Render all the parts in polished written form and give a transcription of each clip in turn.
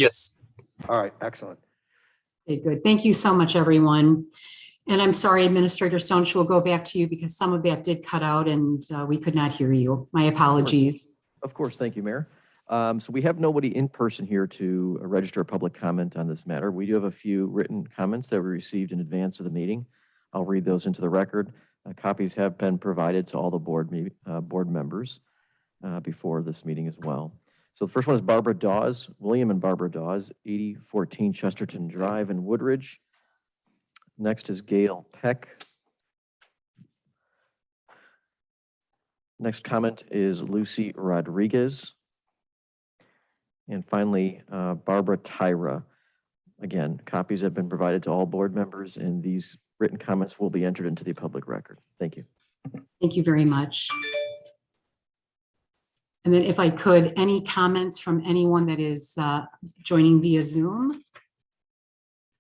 Yes. All right, excellent. Okay, good. Thank you so much, everyone. And I'm sorry, Administrator Stonich, we'll go back to you because some of that did cut out and we could not hear you. My apologies. Of course, thank you, Mayor. So we have nobody in person here to register a public comment on this matter. We do have a few written comments that we received in advance of the meeting. I'll read those into the record. Copies have been provided to all the board members before this meeting as well. So the first one is Barbara Dawes, William and Barbara Dawes, 8014 Chesterton Drive in Woodridge. Next is Gail Peck. Next comment is Lucy Rodriguez. And finally, Barbara Tyra. Again, copies have been provided to all board members, and these written comments will be entered into the public record. Thank you. Thank you very much. And then if I could, any comments from anyone that is joining via Zoom?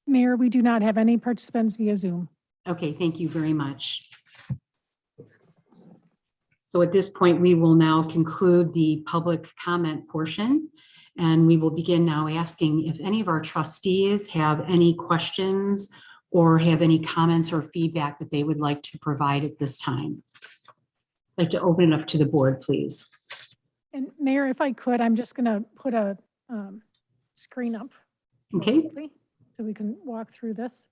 Mayor, we do not have any participants via Zoom. Okay, thank you very much. So at this point, we will now conclude the public comment portion. And we will begin now asking if any of our trustees have any questions or have any comments or feedback that they would like to provide at this time. I'd like to open it up to the board, please. And Mayor, if I could, I'm just going to put a screen up. Okay. Quickly, so we can walk through this.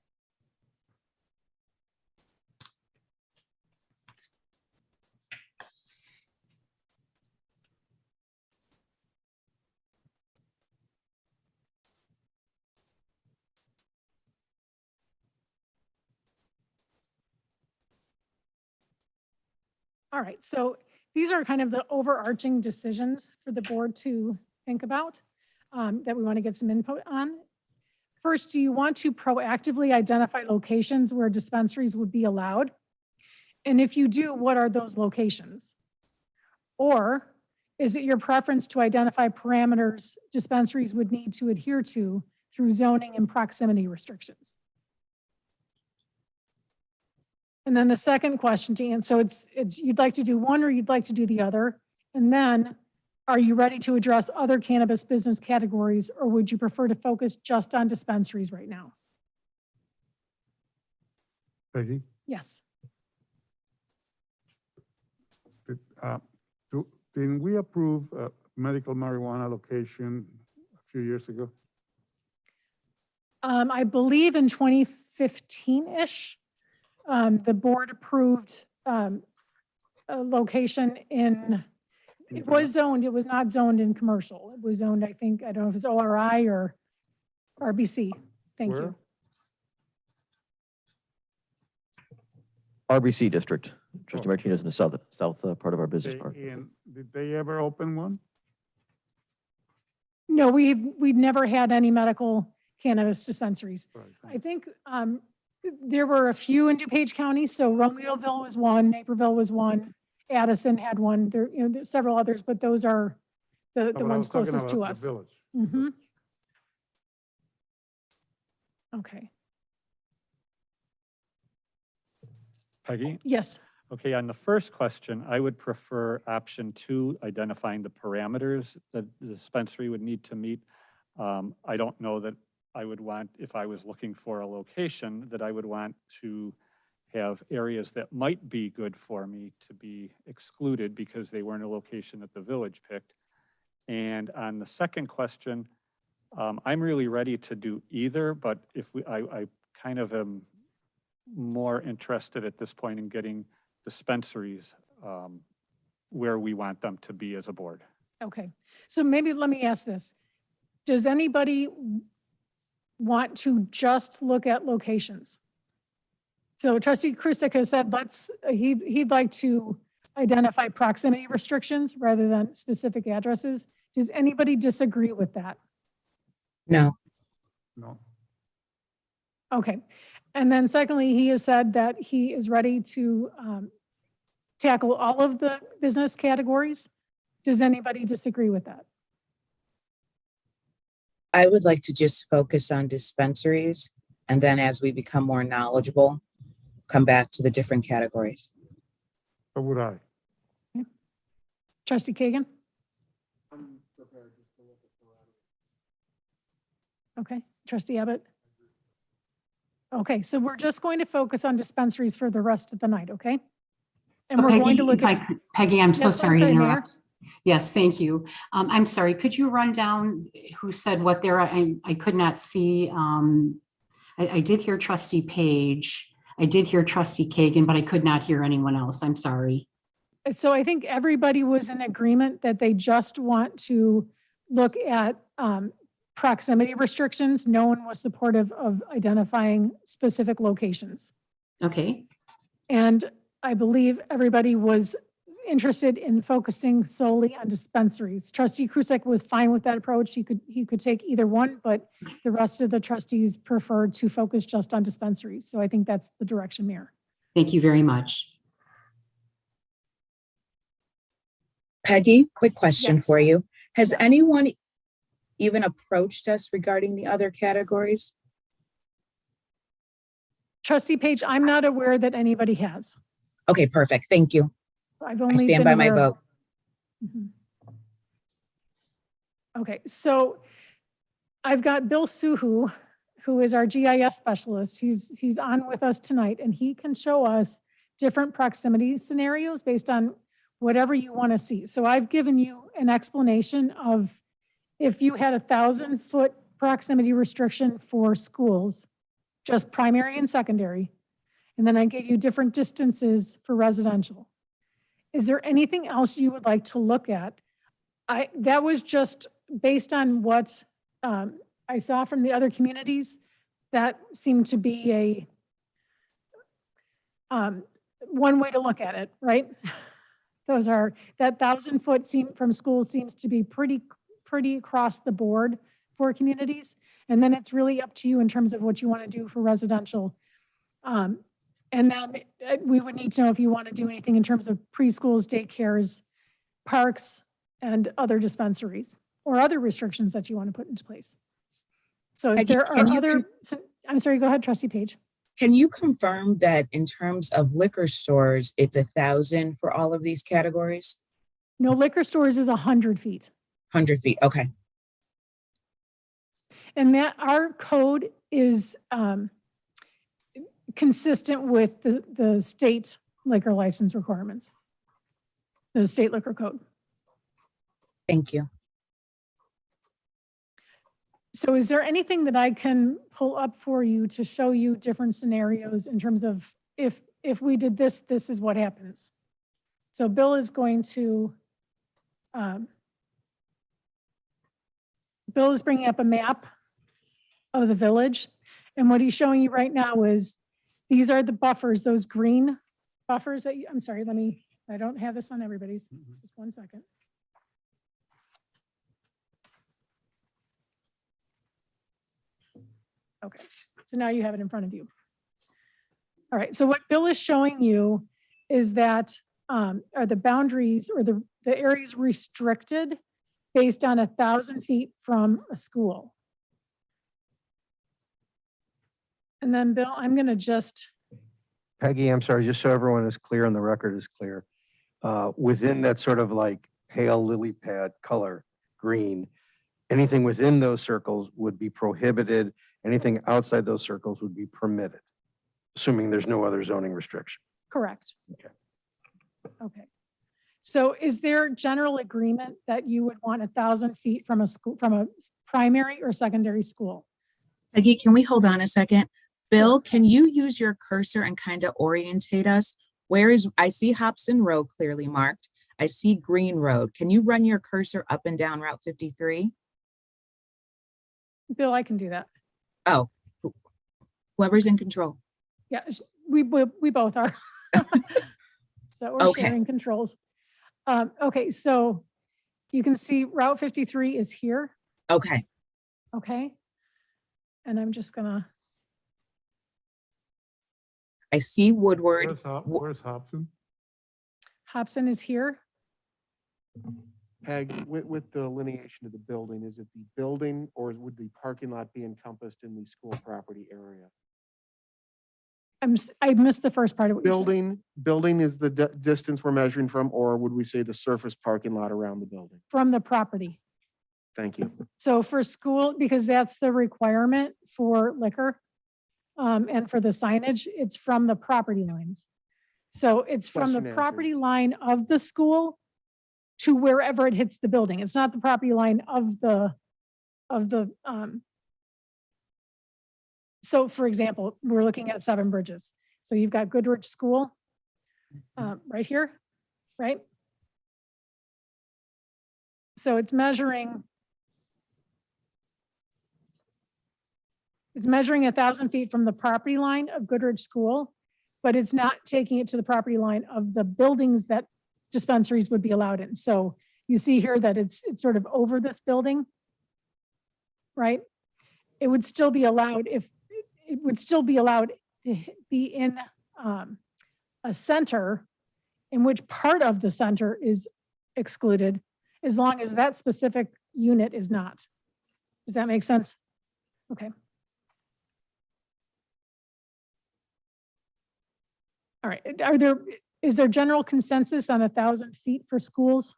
All right, so these are kind of the overarching decisions for the board to think about that we want to get some input on. First, do you want to proactively identify locations where dispensaries would be allowed? And if you do, what are those locations? Or is it your preference to identify parameters dispensaries would need to adhere to through zoning and proximity restrictions? And then the second question to answer, so it's you'd like to do one or you'd like to do the other. And then are you ready to address other cannabis business categories, or would you prefer to focus just on dispensaries right now? Peggy, Yes. didn't we approve medical marijuana location a few years ago? I believe in 2015-ish, the board approved a location in, it was zoned, it was not zoned in commercial. It was zoned, I think, I don't know if it's ORI or RBC. Thank Where? you. RBC District. Trustee Oh. Martinez in the south part of our business park. And did they ever open one? No, we've never had any medical cannabis dispensaries. Right. I think there were a few in DuPage County. So Romeoville was one, Naperville was one, Addison had one. There, there's several others, but those are the No, but I ones was talking closest to about us. the village. Mhm. Okay. Peggy? Yes. Okay, on the first question, I would prefer option 2, identifying the parameters that the dispensary would need to meet. I don't know that I would want, if I was looking for a location, that I would want to have areas that might be good for me to be excluded because they weren't a location that the village picked. And on the second question, I'm really ready to do either, but if I kind of am more interested at this point in getting dispensaries where we want them to be as a board. Okay. So maybe let me ask this. Does anybody want to just look at locations? So Trustee Krusek has said he'd like to identify proximity restrictions rather than specific addresses. Does anybody disagree with that? No. No. Okay. And then secondly, he has said that he is ready to tackle all of the business categories. Does anybody disagree with that? I would like to just focus on dispensaries, and then as we become more knowledgeable, come back to the different categories. So would I. Trustee Kagan? Okay, trustee Abbott? Okay, so we're just going to focus on dispensaries for the rest of the night, okay? And we're going to look at, Peggy, I'm so Yes, I'm sorry to sorry, Mayor. interrupt. Yes, thank you. I'm sorry, could you run down who said what there? I could not see. I did hear trustee Page. I did hear trustee Kagan, but I could not hear anyone else. I'm sorry. so I think everybody was in agreement that they just want to look at proximity restrictions. No one was supportive of identifying specific locations. Okay, And I believe everybody was interested in focusing solely on dispensaries. Trustee Krusek was fine with that approach. He could take either one, but the rest of the trustees preferred to focus just on dispensaries. So I think that's the direction, Mayor. thank you very much. Peggy, quick question Yes. for you. Has Yes. anyone even approached us regarding the other categories? Trustee Page, I'm not aware that anybody has. Okay, perfect. Thank you. I've I only stand been by my aware of- vote. Mhm. Okay, so I've got Bill Suhu, who is our GIS specialist. He's on with us tonight, and he can show us different proximity scenarios based on whatever you want to see. So I've given you an explanation of if you had 1,000-foot proximity restriction for schools, just primary and secondary, and then I gave you different distances for residential. Is there anything else you would like to look at? That was just based on what I saw from the other communities. That seemed to be one way to look at it, right? That 1,000-foot from schools seems to be pretty across the board for communities. And then it's really up to you in terms of what you want to do for residential. And then we would need to know if you want to do anything in terms of preschools, daycares, parks, and other dispensaries, or other restrictions that you want to put into place. So if Peggy, there are can you other, I'm sorry, go ahead, trustee Page. Can you confirm that in terms of liquor stores, it's 1,000 for all of these categories? No, liquor stores is 100 feet. 100 feet, okay. And that our code is consistent with the state liquor license requirements, the state liquor code. Thank you. So is there anything that I can pull up for you to show you different scenarios in terms of if we did this, this is what happens? So Bill is going to, Bill is bringing up a map of the village. And what he's showing you right now is, these are the buffers, those green buffers that I'm sorry, I don't have this on everybody's, just one second. Okay, so now you have it in front of you. All right, so what Bill is showing you is that are the boundaries or the areas restricted based on 1,000 feet from a school. And then Bill, I'm gonna just, Peggy, I'm sorry, just so everyone is clear and the record is clear. Within that sort of like pale lily pad color, green, anything within those circles would be prohibited. Anything outside those circles would be permitted, assuming there's no other zoning restriction. correct. Okay. Okay. So is there general agreement that you would want 1,000 feet from a school, from a primary or secondary school? Peggy, can we hold on a second? Bill, can you use your cursor and kind of orientate us? I see Hobson Road clearly marked. I see Green Road. Can you run your cursor up and down Route 53? Bill, I can do that. Oh, whoever's in control. Yeah, we both are. So we're Okay. sharing controls. Okay, so you can see Route 53 is here, Okay, okay? And I'm just gonna, I see Woodward. Where's Hobson? Hobson is here. Peg, with the delineation of the building, is it the building or would the parking lot be encompassed in the school property area? I missed the first part of what you said. Building is the distance we're measuring from, or would we say the surface parking lot around the building? From the property. Thank you. So for school, because that's the requirement for liquor, and for the signage, it's from the property lines. So it's from the Question answered. property line of the school to wherever it hits the building. It's not the property line of the, so for example, we're looking at Seven Bridges. So you've got Goodrich School, right here, right? So it's measuring 1,000 feet from the property line of Goodrich School, but it's not taking it to the property line of the buildings that dispensaries would be allowed in. So you see here that it's sort of over this building, right? It would still be allowed to be in a center in which part of the center is excluded, as long as that specific unit is not. Does that make sense? Okay. All right, is there general consensus on 1,000 feet for schools?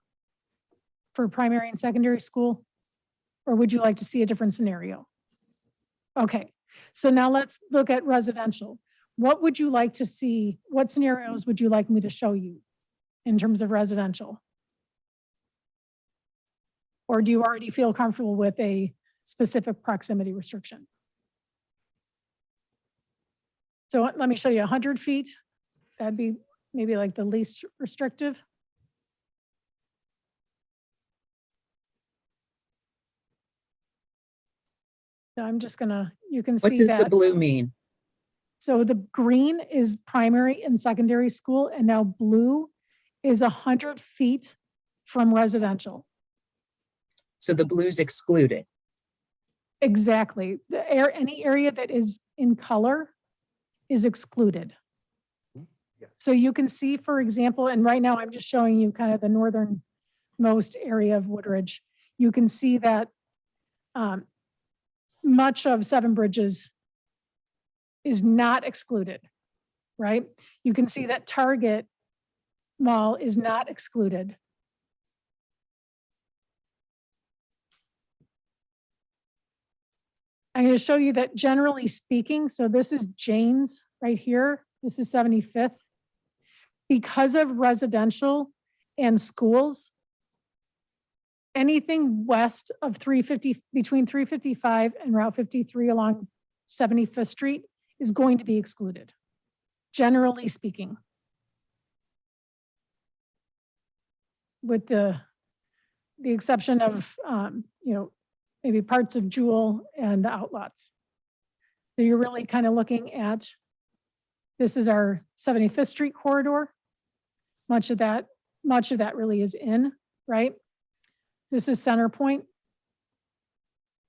For primary and secondary school? Or would you like to see a different scenario? Okay, so now let's look at residential. What would you like to see? What scenarios would you like me to show you in terms of residential? Or do you already feel comfortable with a specific proximity restriction? So let me show you 100 feet. That'd be maybe like the least restrictive. So I'm just gonna, you can What see does the that. blue mean? So the green is primary and secondary school, and now blue is 100 feet from residential. So the blue's excluded. Exactly. Any area that is in color is excluded. So you can see, for example, and right now I'm just showing you kind of the northernmost area of Woodridge. You can see that much of Seven Bridges is not excluded, right? You can see that Target Mall is not excluded. I'm going to show you that generally speaking, so this is Jane's right here. This is 75th. Because of residential and schools, anything west of 350, between 355 and Route 53 along 75th Street is going to be excluded, generally speaking. With the exception of, maybe parts of Jewel and the outlots. So you're really kind of looking at, this is our 75th Street corridor. Much of that really is in, right? This is Center Point.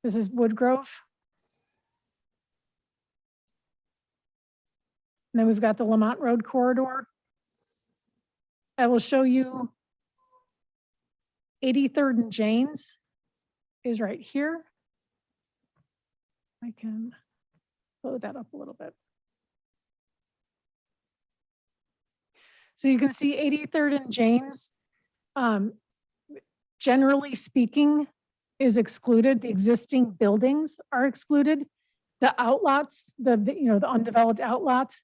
This is Woodgrove. And then we've got the Lamont Road corridor. I will show you 83rd and Janes is right here. I can load that up a little bit. So you can see 83rd and Janes, generally speaking, is excluded. The existing buildings are excluded. The outlots, the undeveloped outlot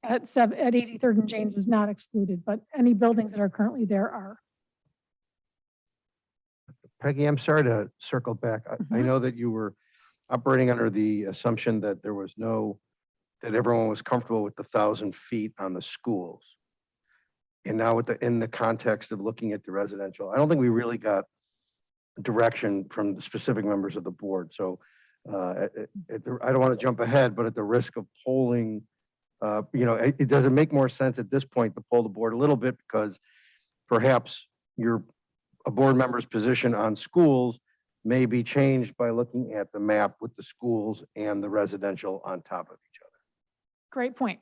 at 83rd and Janes is not excluded, but any buildings that are currently there are. Peggy, I'm sorry to circle back. I know that you were operating under the assumption that that everyone was comfortable with the 1,000 feet on the schools. And now in the context of looking at the residential, I don't think we really got direction from the specific members of the board. So I don't want to jump ahead, but at the risk of polling, it doesn't make more sense at this point to poll the board a little bit, because perhaps a board member's position on schools may be changed by looking at the map with the schools and the residential on top of each other. Great point.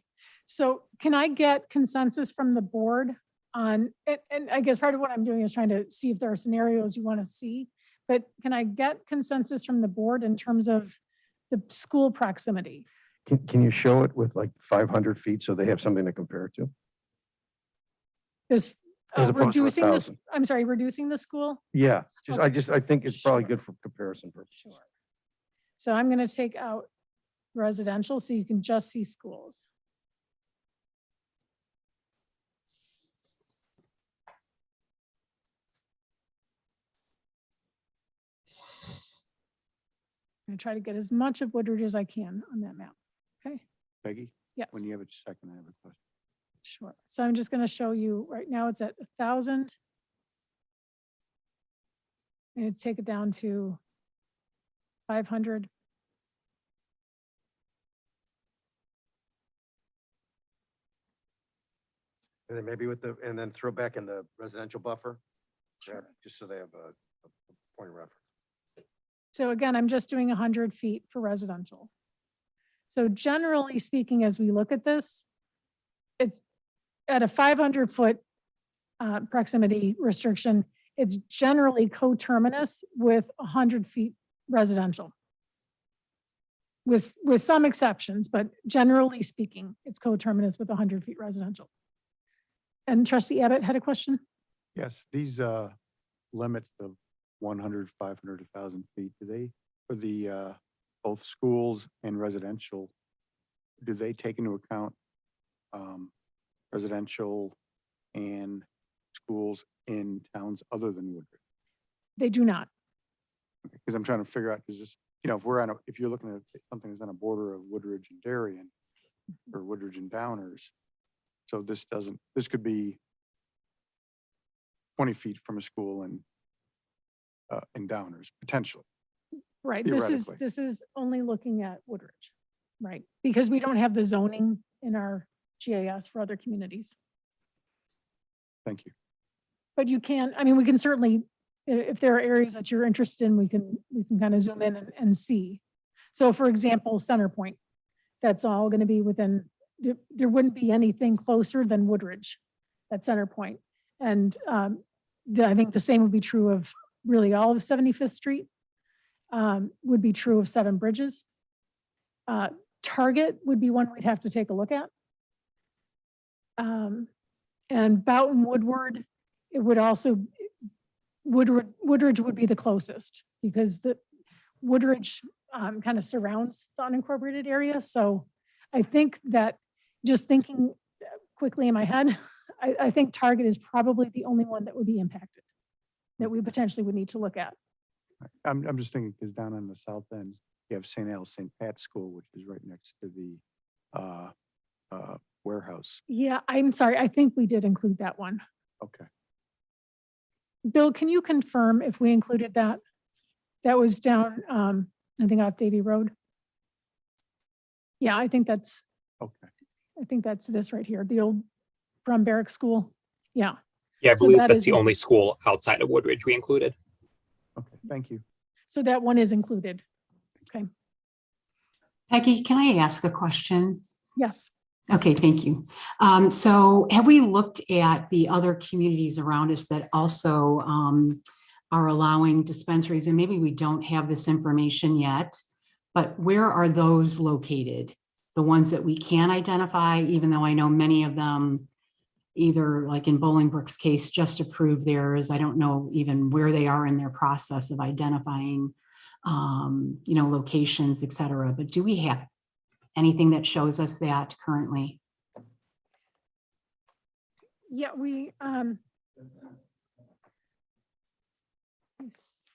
So can I get consensus from the board on, and I guess part of what I'm doing is trying to see if there are scenarios you want to see, but can I get consensus from the board in terms of the school proximity? Can you show it with like 500 feet so they have something to compare it to? There's As opposed to reducing this, 1,000. I'm sorry, reducing the school? Yeah, just, Okay. I think it's probably Sure. good for comparison purposes. Sure. So I'm going to take out residential so you can just see schools. I'm going to try to get as much of Woodridge as I can on that map. Okay, Peggy, yes, when you have a second, I have a question. sure. So I'm just going to show you right now it's at 1,000. I'm going to take it down to 500. And then maybe with the, and then throw back in the residential buffer. Sure. Just so they have a point of reference. So again, I'm just doing 100 feet for residential. So generally speaking, as we look at this, it's at a 500-foot proximity restriction, it's generally coterminous with 100 feet residential. With some exceptions, but generally speaking, it's coterminous with 100 feet residential. And Trustee Abbott had a question? Yes, these limits of 100, 500, 1,000 feet, do they, for the both schools and residential, do they take into account residential and schools in towns other than Woodridge? They do not. Because I'm trying to figure out, is this, you know, if we're on a, if you're looking at something that's on a border of Woodridge and Darien or Woodridge and Downers, so this doesn't, this could be 20 feet from a school in Downers, potentially. Right, Theoretically. this is only looking at Woodridge, right? Because we don't have the zoning in our GIS for other communities. Thank you. But you can, I mean, we can certainly, if there are areas that you're interested in, we can kind of zoom in and see. So for example, Center Point, that's all going to be within, there wouldn't be anything closer than Woodridge at Center Point. And I think the same would be true of really all of 75th Street, would be true of Seven Bridges. Target would be one we'd have to take a look at. And Boughton Woodward, it would also, Woodridge would be the closest because the Woodridge kind of surrounds the unincorporated area. So I think that just thinking quickly in my head, I think Target is probably the only one that would be impacted that we potentially would need to look at. I'm just thinking, because down on the south end, you have St. Al St. Pat's School, which is right next to the warehouse. Yeah, I'm sorry. I think we did include that one. Okay. Bill, can you confirm if we included that? That was down, I think off Davy Road. Yeah, I think that's this right here, the old Brum Barrack School. Yeah. Yeah, I So believe that that's is the only school outside of Woodridge we included. Okay, thank you. So that one is included. Okay. Peggy, can I ask a question? Yes. Okay, thank you. So have we looked at the other communities around us that also are allowing dispensaries? And maybe we don't have this information yet, but where are those located? The ones that we can identify, even though I know many of them, either like in Bolingbrook's case, just approved theirs. I don't know even where they are in their process of identifying, locations, et cetera. But do we have anything that shows us that currently? Yeah, we, let's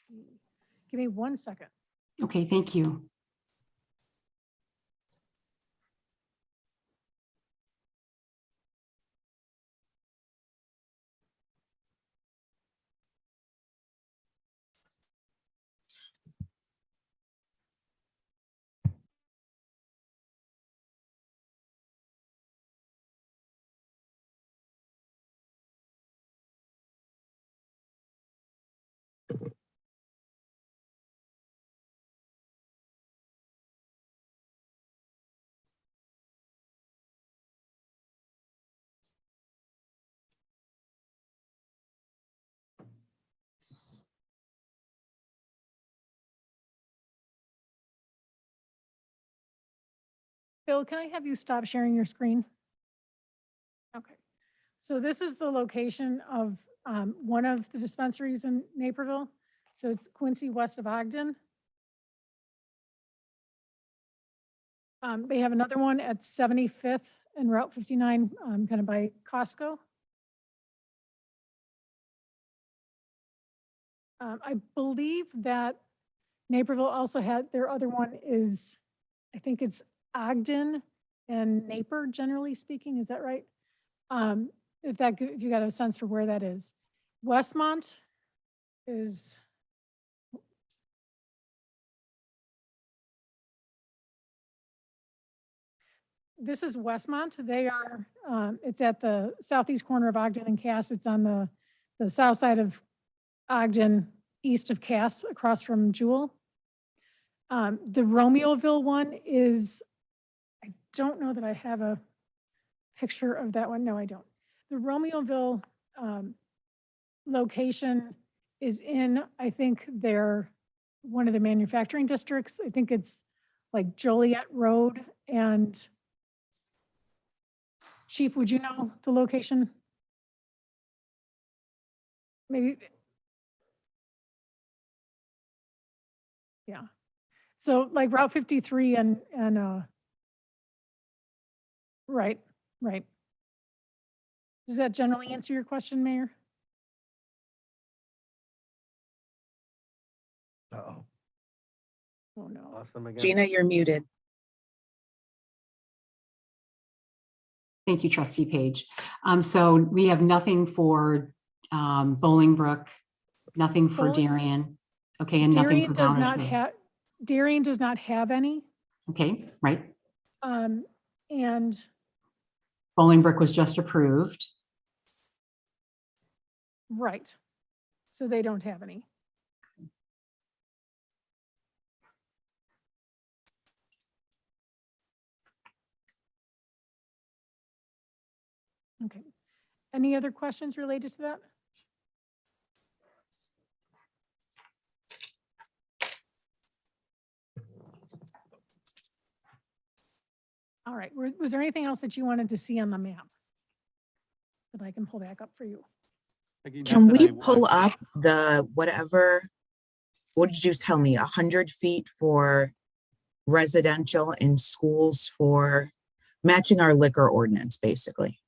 see. Give me 1 second. Okay, thank you. Bill, can I have you stop sharing your screen? Okay. So this is the location of one of the dispensaries in Naperville. So it's Quincy west of Ogden. They have another one at 75th and Route 59, kind of by Costco. I believe that Naperville also had, their other one is, I think it's Ogden and Naper, generally speaking, is that right? If you got a sense for where that is. Westmont is, this is Westmont. They are, it's at the southeast corner of Ogden and Cass. It's on the south side of Ogden, east of Cass, across from Jewel. The Romeoville one is, I don't know that I have a picture of that one. No, I don't. The Romeoville location is in, I think, one of the manufacturing districts. I think it's like Joliet Road and Chief, would you know the location? Maybe. Yeah. So like Route 53 and right. Does that generally answer your question, Mayor? Uh-oh, Oh, no. lost them again. Gina, you're muted. Thank you, Trustee Page. So we have nothing for Bolingbrook, nothing for Bowling- Darien, okay, and nothing for Darien does not Downers Grove. have, Darien does not have any. Okay, right. And Bolingbrook was just approved. right. So they don't have any. Okay. Any other questions related to that? All right. Was there anything else that you wanted to see on the map that I can pull back up for you? Peggy, not Can that we I- pull up the whatever, what did you tell me, 100 feet for residential and schools for matching our liquor ordinance, basically?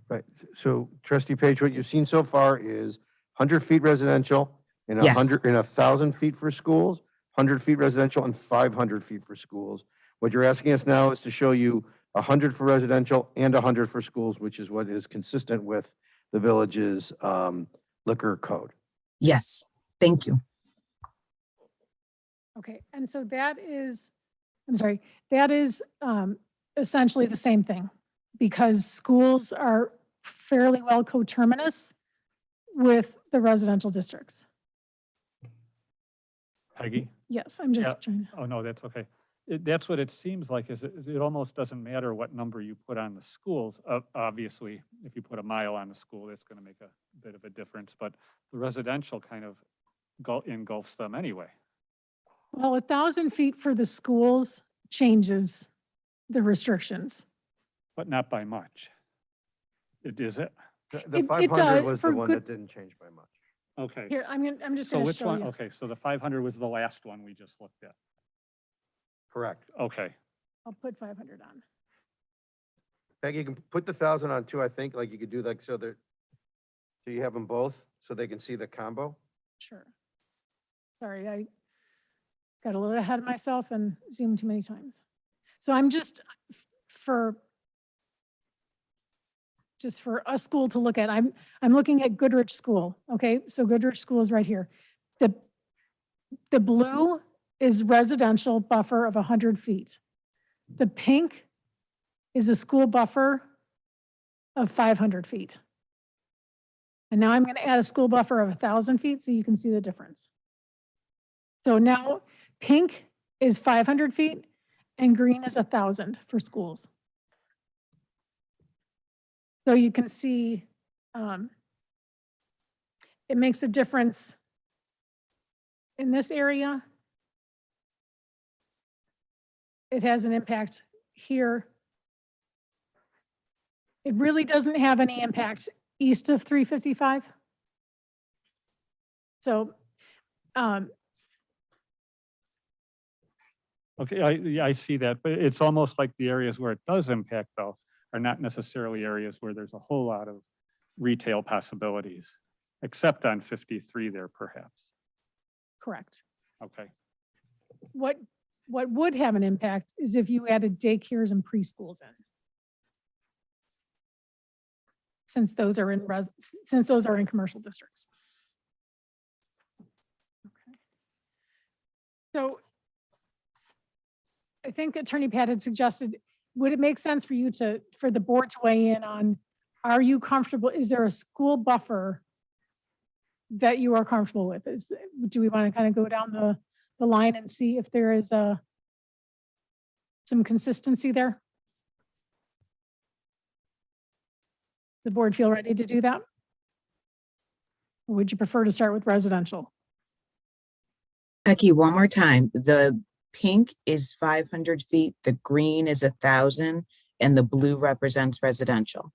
Right, so trustee Page, what you've seen so far is 100 feet residential and Yes. 1,000 feet for schools, 100 feet residential and 500 feet for schools. What you're asking us now is to show you 100 for residential and 100 for schools, which is what is consistent with the village's liquor code. Yes, thank you. Okay. And so that is, I'm sorry, that is essentially the same thing because schools are fairly well coterminous with the residential districts. Peggy? Yes, I'm just Yeah. trying to. Oh, no, that's okay. That's what it seems like, is it almost doesn't matter what number you put on the schools. Obviously, if you put a mile on the school, that's going to make a bit of a difference, but the residential kind of engulfs them anyway. Well, 1,000 feet for the schools changes the restrictions. But not by much. Is it? The It 500 does, was for the one good- that didn't change by much. Okay. Here, I'm just So going to which show one? you. Okay, so the 500 was the last one we just looked at. Correct. Okay. I'll put 500 on. Peggy, you can put the 1,000 on too, I think, like you could do like, so you have them both so they can see the combo. Sure. Sorry, I got a little ahead of myself and zoomed too many times. So I'm just for a school to look at. I'm looking at Goodrich School. Okay, so Goodrich School is right here. The blue is residential buffer of 100 feet. The pink is a school buffer of 500 feet. And now I'm going to add a school buffer of 1,000 feet so you can see the difference. So now pink is 500 feet and green is 1,000 for schools. So you can see it makes a difference in this area. It has an impact here It really doesn't have any impact east of 355. So, Okay, yeah, I see that, but it's almost like the areas where it does impact though, are not necessarily areas where there's a whole lot of retail possibilities, except on 53 there perhaps. correct. Okay, What would have an impact is if you added daycares and preschools in. Since those are in commercial districts. Okay. So I think Attorney Pat had suggested, would it make sense for you for the board to weigh in on, are you comfortable, is there a school buffer that you are comfortable with? Do we want to kind of go down the line and see if there is some consistency there? The board feel ready to do that? Or would you prefer to start with residential? Becky, one more time. The pink is 500 feet, the green is 1,000, and the blue represents residential.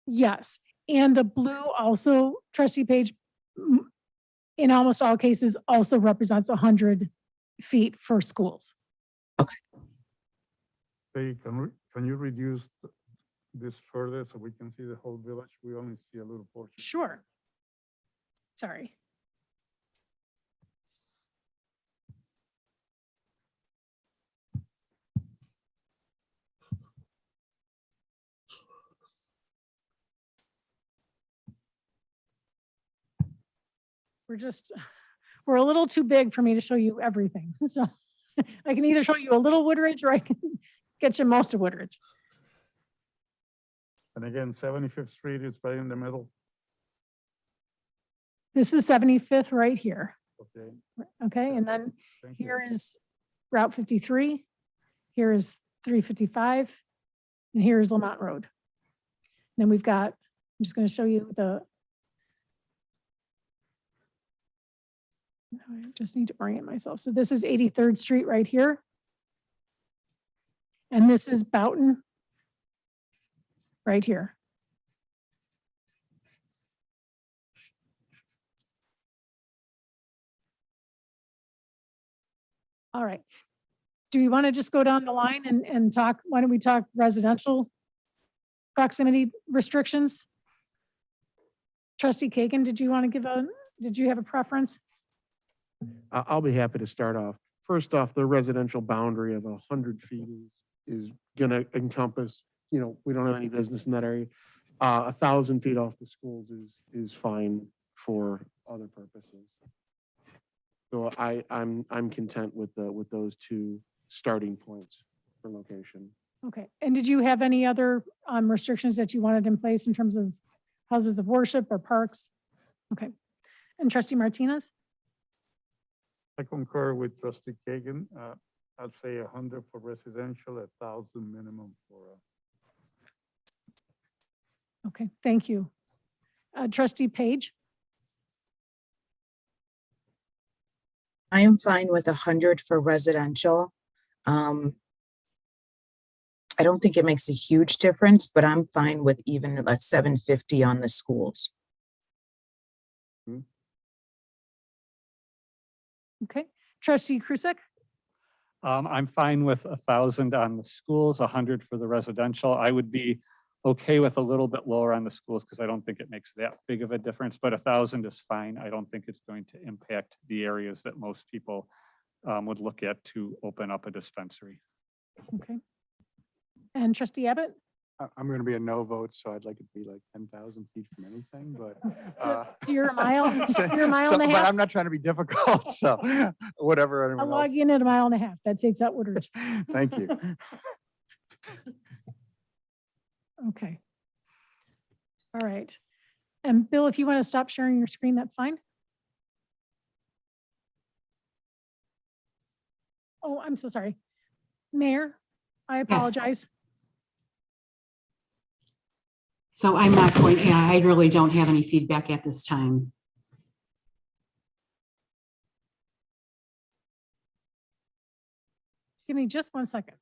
Yes, and the blue also, Trustee Page, in almost all cases, also represents 100 feet for schools. Hey, can you reduce this further so we can see the whole village? We only see a little portion. Sure. Sorry. We're a little too big for me to show you everything. So I can either show you a little Woodridge or I can get you most of Woodridge. And again, 75th Street is right in the middle. This is 75th right here. Okay. Okay, and then Thank you. here is Route 53. Here is 355. And here is Lamont Road. Then we've got, I'm just going to show you I just need to orient myself. So this is 83rd Street right here. And this is Boughton right here. All right. Do we want to just go down the line and talk? Why don't we talk residential proximity restrictions? Trustee Kagan, did you have a preference? I'll be happy to start off. First off, the residential boundary of 100 feet is going to encompass, we don't have any business in that area. 1,000 feet off the schools is fine for other purposes. So I'm content with those two starting points for location. Okay. And did you have any other restrictions that you wanted in place in terms of houses of worship or parks? Okay. And Trustee Martinez? I concur with Trustee Kagan. I'd say 100 for residential, 1,000 minimum for. Okay, thank you. Trustee Page? I am fine with 100 for residential. I don't think it makes a huge difference, but I'm fine with even at 750 on the schools. Okay. Trustee Krusek? I'm fine with 1,000 on the schools, 100 for the residential. I would be okay with a little bit lower on the schools because I don't think it makes that big of a difference, but 1,000 is fine. I don't think it's going to impact the areas that most people would look at to open up a dispensary. Okay. And Trustee Abbott? I'm going to be a no vote, so I'd like it to be like 10,000 feet from anything, but. So you're a mile, you're a mile and a But half? I'm not trying to be difficult, so whatever. I'll anyone log else- in at a mile and a half. That takes out Woodridge. Thank you. Okay. All right. And Bill, if you want to stop sharing your screen, that's fine. Oh, I'm so sorry. Mayor, I apologize. So I'm not going, yeah, I really don't have any feedback at this time. Give me just 1 second.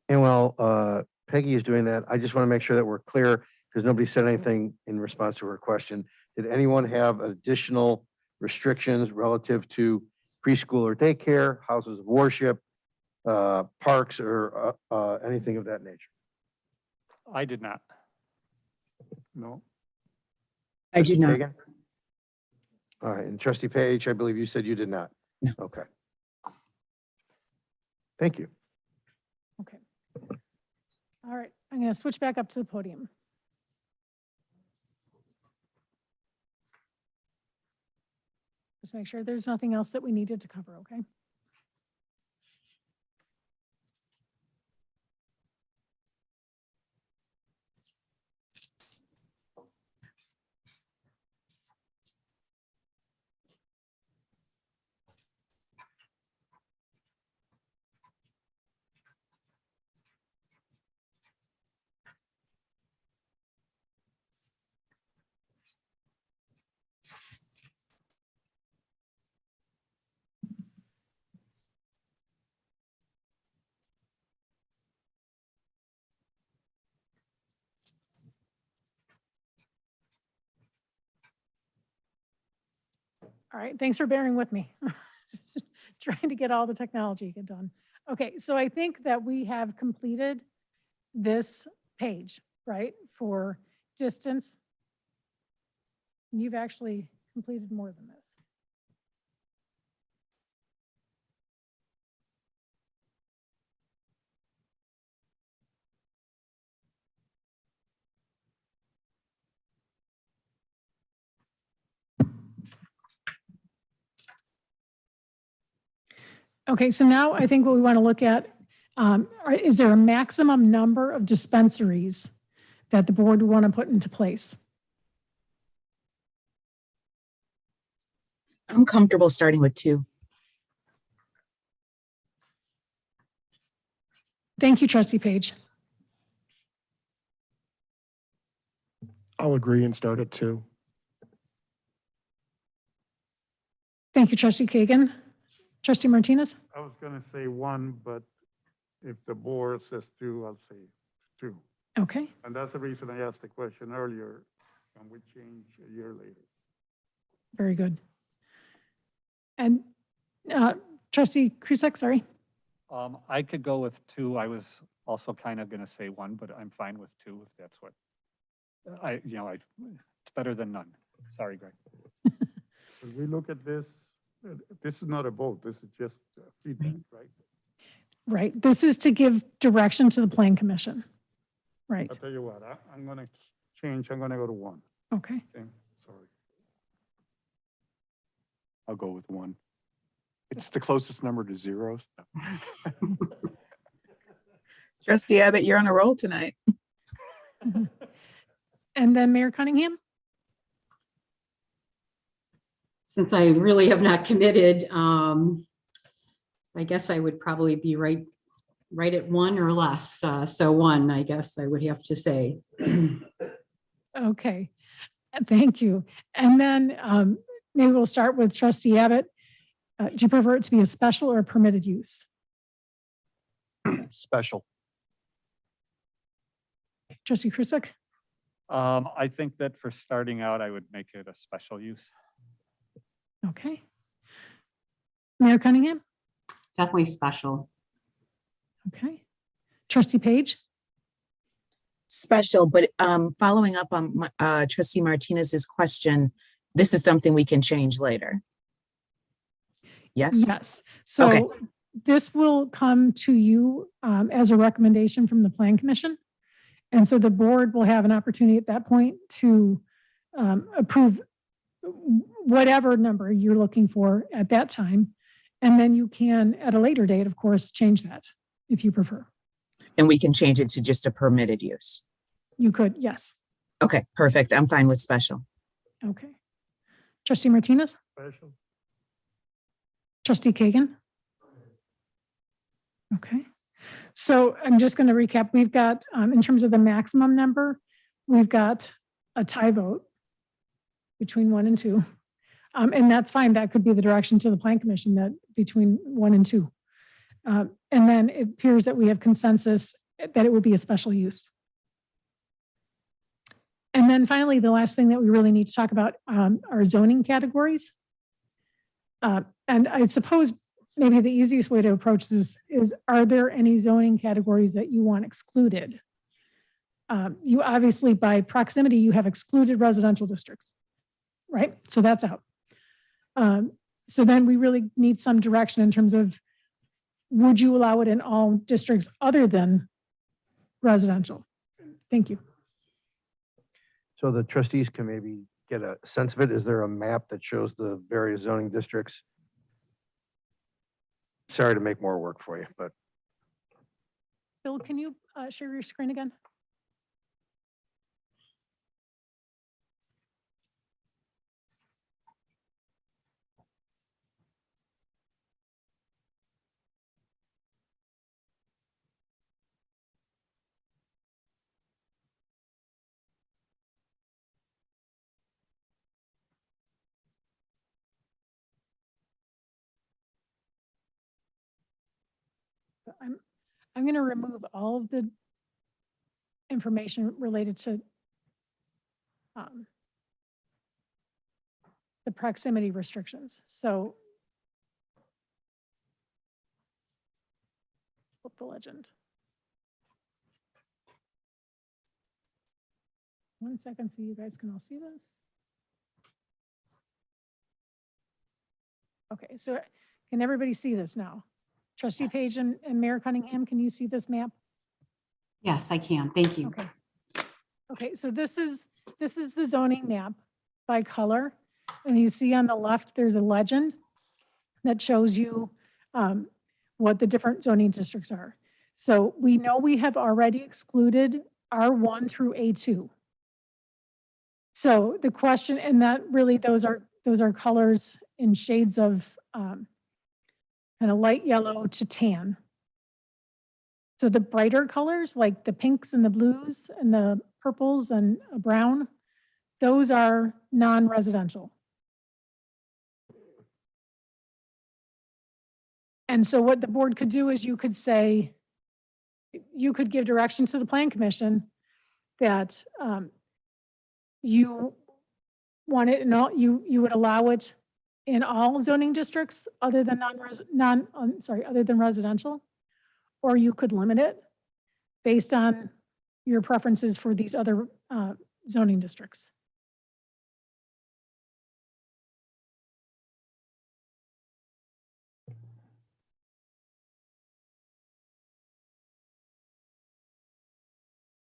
And while Peggy is doing that, I just want to make sure that we're clear, because nobody said anything in response to her question. Did anyone have additional restrictions relative to preschool or daycare, houses of worship, parks, or anything of that nature? I did not. No. I do not. Kagan? All right, and trustee Page, I believe you said you did not? No. Okay. Thank you. Okay. All right, I'm going to switch back up to the podium. Just make sure there's nothing else that we needed to cover, okay? All right, thanks for bearing with me. Just trying to get all the technology done. Okay, so I think that we have completed this page, right, for distance. You've actually completed more than this. Okay, so now I think what we want to look at, is there a maximum number of dispensaries that the board would want to put into place? I'm comfortable starting with 2. Thank you, trustee Page. I'll agree and start at 2. Thank you, trustee Kagan. Trustee Martinez? I was gonna say 1, but if the board says 2, I'll say 2. Okay, And that's the reason I asked the question earlier, and we change a year later. very good. And trustee Krusek, sorry. I could go with 2. I was also kind of going to say 1, but I'm fine with 2 if that's what it's better than none. Sorry, Greg. As we look at this, this is not a vote, this is just feedback, right? Right, this is to give direction to the plan commission. Right, I'll tell you what, I'm gonna change, I'm gonna go to 1. okay. Okay, sorry. I'll go with 1. It's the closest number to 0. So. Trustee Abbott, you're on a roll tonight. And then Mayor Cunningham? Since I really have not committed, I guess I would probably be right at 1 or less. So 1, I guess I would have to say. Okay, thank you. And then maybe we'll start with trustee Abbott. Do you prefer it to be a special or a permitted use? Special. Trustee Krusek? I think that for starting out, I would make it a special use. Okay. Mayor Cunningham? Definitely special. Okay. Trustee Page? Special, but following up on trustee Martinez's question, this is something we can change later. Yes? Yes. So Okay. this will come to you as a recommendation from the Plan Commission. And so the board will have an opportunity at that point to approve whatever number you're looking for at that time. And then you can, at a later date, of course, change that if you prefer. And we can change it to just a permitted use. You could, yes. Okay, perfect. I'm fine with special. Okay. Trustee Martinez? Special. Trustee Kagan? Okay. So I'm just going to recap. We've got, in terms of the maximum number, we've got a tie vote between 1 and 2. And that's fine. That could be the direction to the Plan Commission, that between 1 and 2. And then it appears that we have consensus that it would be a special use. And then finally, the last thing that we really need to talk about are zoning categories. And I suppose maybe the easiest way to approach this is, are there any zoning categories that you want excluded? You obviously, by proximity, you have excluded residential districts, right? So that's out. So then we really need some direction in terms of, would you allow it in all districts other than residential? Thank you. So the trustees can maybe get a sense of it. Is there a map that shows the various zoning districts? Sorry to make more work for you, but Bill, can you share your screen again? I'm going to remove all of the information related to the proximity restrictions. So flip the legend. 1 second so you guys can all see this. Okay, so can everybody see this now? Trustee Page and Mayor Cunningham, can you see this map? Yes, I can. Thank you. Okay. Okay, so this is the zoning map by color. And you see on the left, there's a legend that shows you what the different zoning districts are. So we know we have already excluded R1 through A2. So the question, and that really, those are colors in shades of kind of light yellow to tan. So the brighter colors, like the pinks and the blues and the purples and a brown, those are non-residential. And so what the board could do is you could say, you could give direction to the Plan Commission that you want it in all, you would allow it in all zoning districts other than other than residential, or you could limit it based on your preferences for these other zoning districts.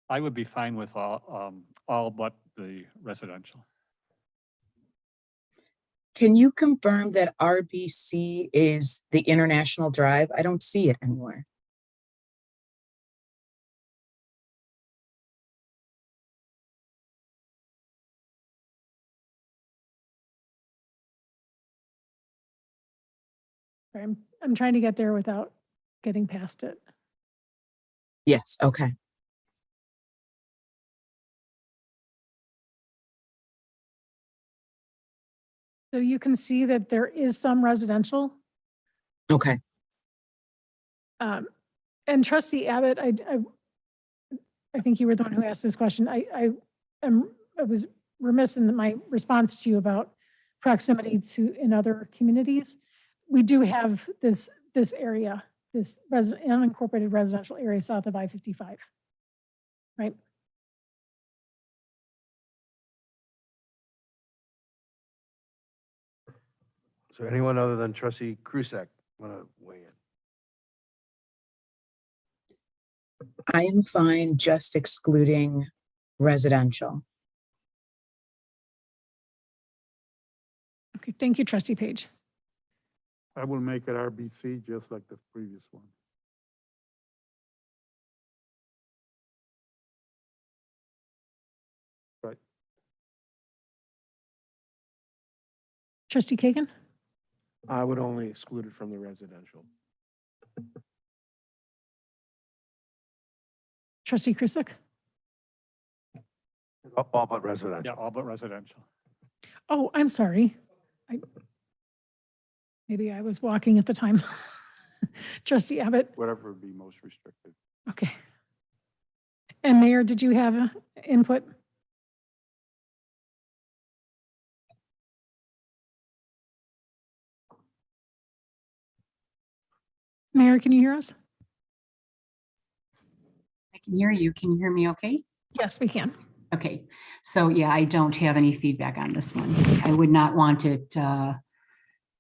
I would be fine with all but the residential. Can you confirm that RBC is the International Drive? I don't see it anywhere. I'm trying to get there without getting past it. Yes, okay. So you can see that there is some residential. Okay. And Trustee Abbott, I think you were the one who asked this question. I was remiss in my response to you about proximity to in other communities. We do have this area, this unincorporated residential area south of I-55, right? so anyone other than Trustee Krusek want to weigh in? I am fine just excluding residential. Okay, thank you, Trustee Page. I will make it RBC just like the previous one. Right. Trustee Kagan? I would only exclude it from the residential. Trustee Krusek? All but residential. Yeah, all but residential. Oh, I'm sorry. Maybe I was walking at the time. Trustee Abbott? Whatever would be most restrictive. Okay. And Mayor, did you have input? Mayor, can you hear us? I can hear you. Can you hear me okay? Yes, we can. Okay, so yeah, I don't have any feedback on this one. I would not want it, of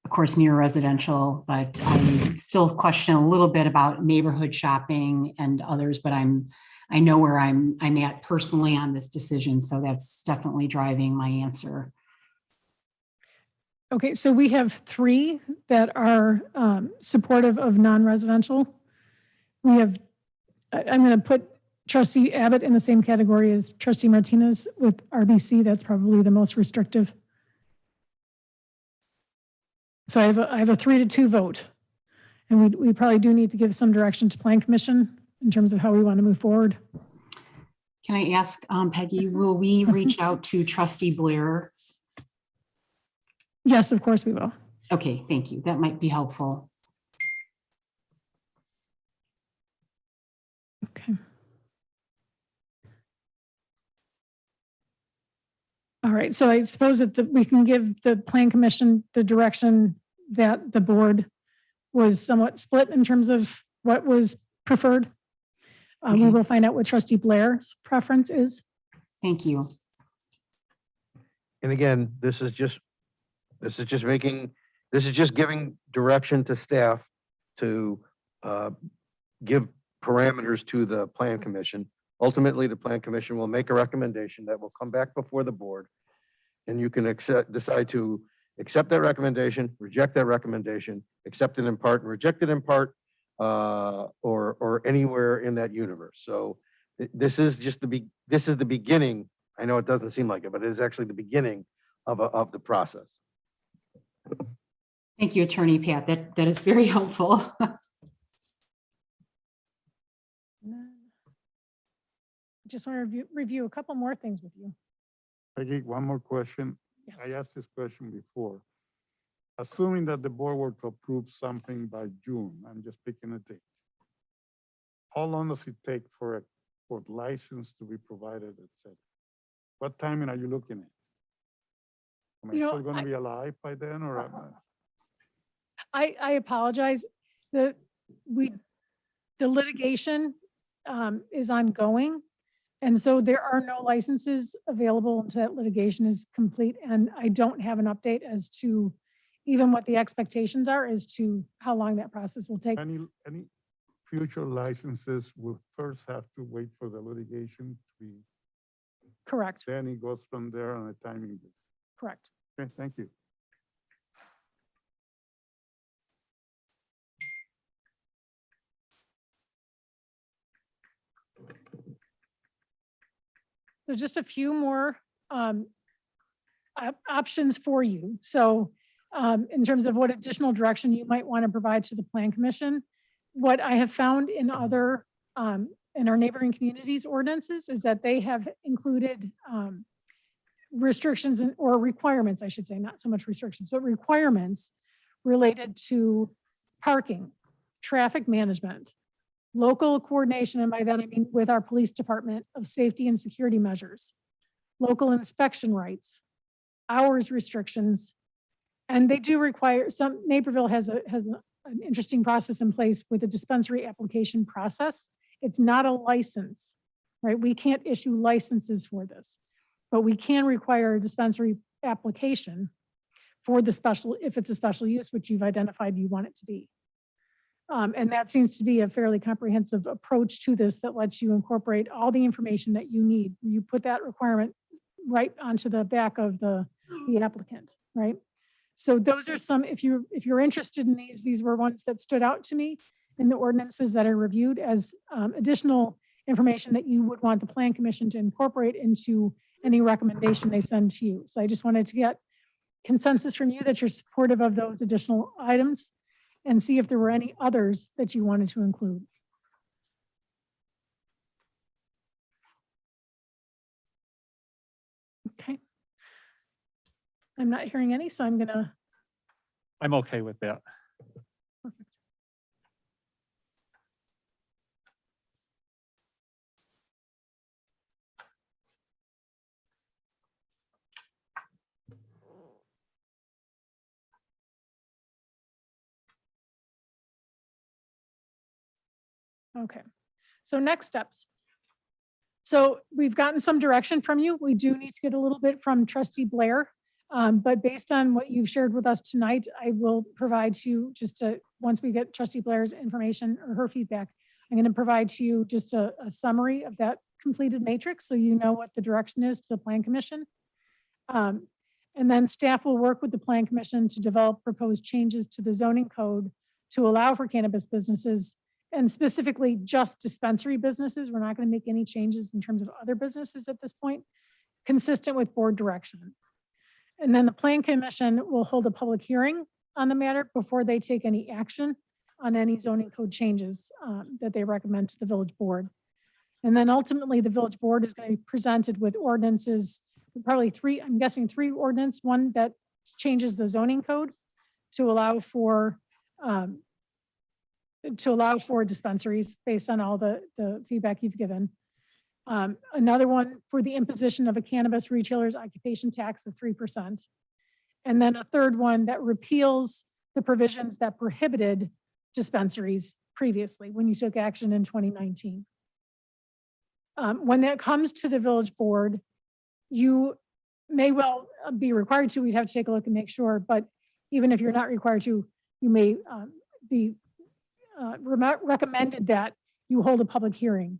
course, near residential, but I still question a little bit about neighborhood shopping and others, but I know where I'm at personally on this decision, so that's definitely driving my answer. Okay, so we have 3 that are supportive of non-residential. We have, I'm going to put Trustee Abbott in the same category as Trustee Martinez with RBC. That's probably the most restrictive. So I have a 3-2 vote. And we probably do need to give some direction to Plan Commission in terms of how we want to move forward. Can I ask, Peggy, will we reach out to Trustee Blair? Yes, of course we will. Okay, thank you. That might be helpful. Okay. All right, so I suppose that we can give the Plan Commission the direction that the board was somewhat split in terms of what was preferred. We Okay. will find out what Trustee Blair's preference is. Thank you. And again, this is just giving direction to staff to give parameters to the Plan Commission. Ultimately, the Plan Commission will make a recommendation that will come back before the board. And you can decide to accept that recommendation, reject that recommendation, accept it in part and reject it in part, or anywhere in that universe. So this is just the beginning. I know it doesn't seem like it, but it is actually the beginning of the process. Thank you, Attorney Pat. That is very helpful. Just want to review a couple more things with you. Peggy, one more question. Yes. I asked this question before. Assuming that the board were to approve something by June, I'm just picking a date. How long does it take for license to be provided, et cetera? What timing are you looking at? Am I still going to be alive by then, or am I? I apologize. The litigation is ongoing. And so there are no licenses available until that litigation is complete. And I don't have an update as to even what the expectations are as to how long that process will take. Any future licenses will first have to wait for the litigation to be, Correct, then it goes from there on a timing. correct. Okay, thank you. There's just a few more options for you. So in terms of what additional direction you might want to provide to the Plan Commission, what I have found in other, in our neighboring communities ordinances is that they have included restrictions or requirements, I should say, not so much restrictions, but requirements related to parking, traffic management, local coordination, and by that I mean with our police department, of safety and security measures, local inspection rights, hours restrictions, and they do require Naperville has an interesting process in place with a dispensary application process. It's not a license, right? We can't issue licenses for this, but we can require a dispensary application for the special, if it's a special use, which you've identified you want it to be. And that seems to be a fairly comprehensive approach to this that lets you incorporate all the information that you need. You put that requirement right onto the back of the applicant, right? So those are some, if you're interested in these were ones that stood out to me in the ordinances that I reviewed as additional information that you would want the Plan Commission to incorporate into any recommendation they send to you. So I just wanted to get consensus from you that you're supportive of those additional items and see if there were any others that you wanted to include. Okay. I'm not hearing any, so I'm I'm okay with that. Perfect. Okay, so next steps. So we've gotten some direction from you. We do need to get a little bit from Trustee Blair. But based on what you've shared with us tonight, I will provide to you once we get Trustee Blair's information or her feedback, I'm going to provide to you just a summary of that completed matrix so you know what the direction is to the Plan Commission. And then staff will work with the Plan Commission to develop proposed changes to the zoning code to allow for cannabis businesses, and specifically just dispensary businesses. We're not going to make any changes in terms of other businesses at this point, consistent with board direction. And then the Plan Commission will hold a public hearing on the matter before they take any action on any zoning code changes that they recommend to the village board. And then ultimately the village board is going to be presented with ordinances, probably three, I'm guessing three ordinance, one that changes the zoning code to allow for dispensaries based on all the feedback you've given. Another one for the imposition of a cannabis retailer's occupation tax of 3%. And then a third one that repeals the provisions that prohibited dispensaries previously when you took action in 2019. When that comes to the village board, you may well be required to, we'd have to take a look and make sure, but even if you're not required to, you may be recommended that you hold a public hearing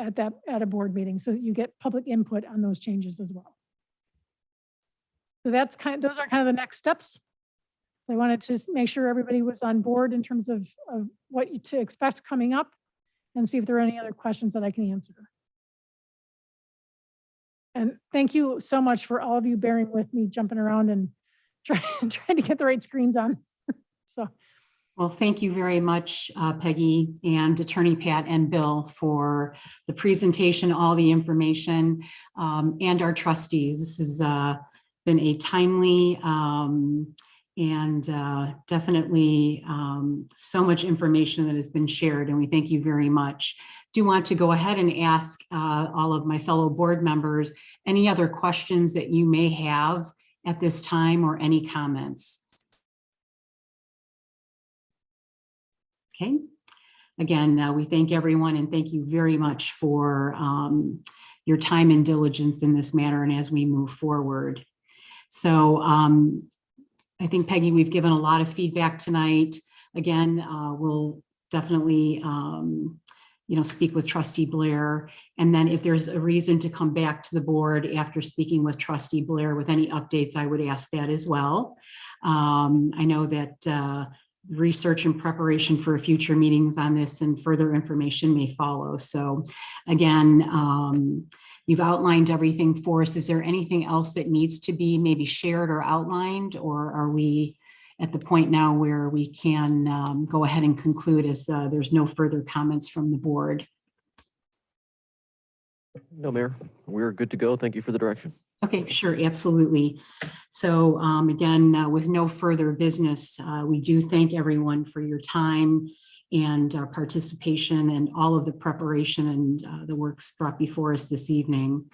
at a board meeting so that you get public input on those changes as well. So those are kind of the next steps. I wanted to make sure everybody was on board in terms of what to expect coming up and see if there are any other questions that I can answer. And thank you so much for all of you bearing with me, jumping around and trying to get the right screens on. So. Well, thank you very much, Peggy and Attorney Pat and Bill for the presentation, all the information, and our trustees. This has been a timely and definitely so much information that has been shared, and we thank you very much. Do want to go ahead and ask all of my fellow board members any other questions that you may have at this time or any comments. Okay. Again, we thank everyone and thank you very much for your time and diligence in this matter and as we move forward. So I think, Peggy, we've given a lot of feedback tonight. Again, we'll definitely speak with Trustee Blair. And then if there's a reason to come back to the board after speaking with Trustee Blair with any updates, I would ask that as well. I know that research and preparation for future meetings on this and further information may follow. So again, you've outlined everything for us. Is there anything else that needs to be maybe shared or outlined, or are we at the point now where we can go ahead and conclude as there's no further comments from the board? No, Mayor, we're good to go. Thank you for the direction. Okay, sure, absolutely. So again, with no further business, we do thank everyone for your time and participation and all of the preparation and the works brought before us this evening.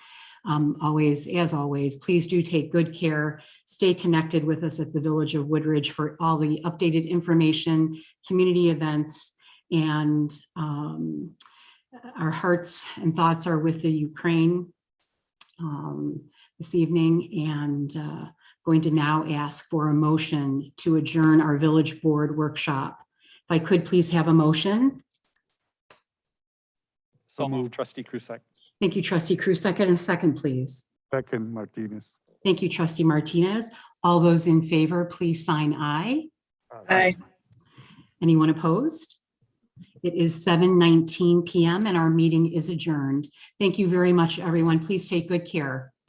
As always, please do take good care. Stay connected with us at the Village of Woodridge for all the updated information, community events, and our hearts and thoughts are with the Ukraine this evening, and going to now ask for a motion to adjourn our village board workshop. If I could please have a motion. So moved, Trustee Krusek. Thank you, Trustee Krusek, and a second, please. Second, Martinez. Thank you, Trustee Martinez. All those in favor, please sign aye. Aye. Anyone opposed? It is 7:19 p.m. and our meeting is adjourned. Thank you very much, everyone. Please take good care.